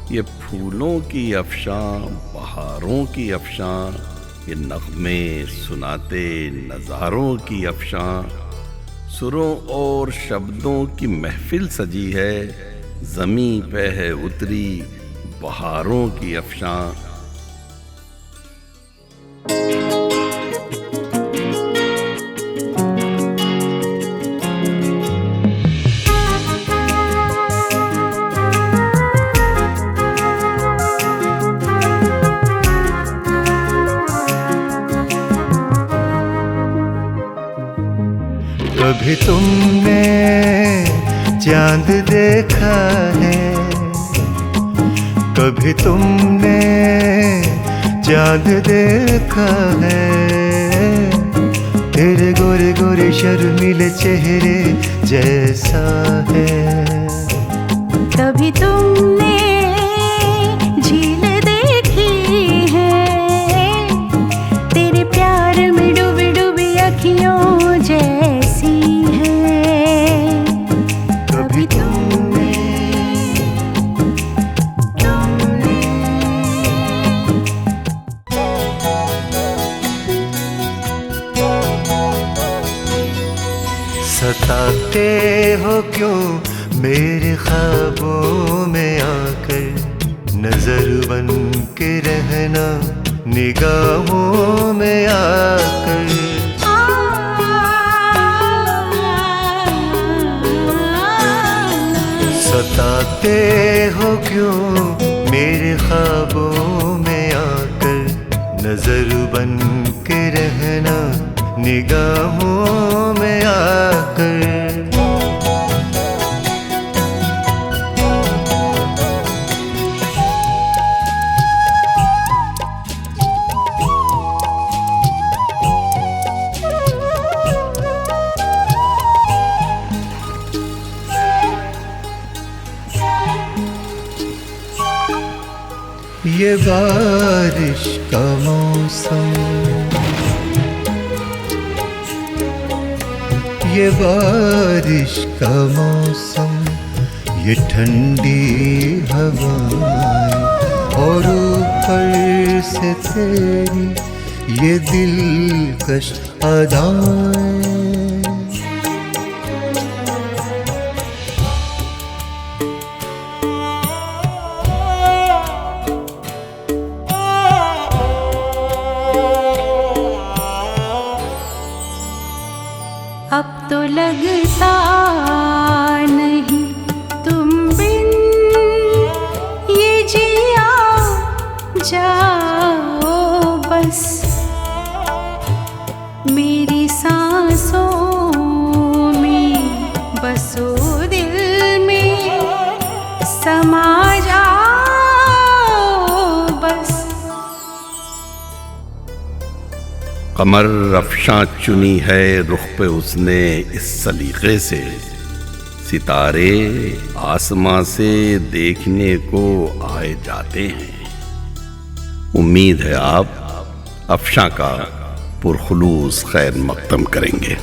ये फूलों की अफशां, बहारों की अफशां, ये नग़्मे सुनाते नज़ारों की अफशां, सुरों और शब्दों की महफिल सजी है, ज़मीं पे है उतरी बहारों की अफशां। कभी तुमने चांद देखा है, कभी तुमने चांद देखा है, तेरे गोरे गोरे शर्मीले चेहरे जैसा है। कभी तुमने झील देखी है, तेरे प्यार में डूबी डूबी अखियों जैसी है। कभी तुमने सताते हो क्यों मेरे ख्वाबों में आकर, नजर बन के रहना निगाहों में आकर। सताते हो क्यों मेरे ख्वाबों में आकर, नजर बन के रहना निगाहों में आकर। ये बारिश का मौसम, ये बारिश का मौसम, ये ठंडी हवाएं और ऊपर से तेरी ये दिलकश अदाएं। अब तो लगता नहीं तुम बिन ये जिया जाओ बस, मेरी सांसों में बसो, दिल में समा जाओ बस। कमर अफशां चुनी है रुख पे उसने इस सलीके से, सितारे आसमां से देखने को आए जाते हैं। उम्मीद है आप अफशां का पुरखुलूस खैर मक़दम करेंगे।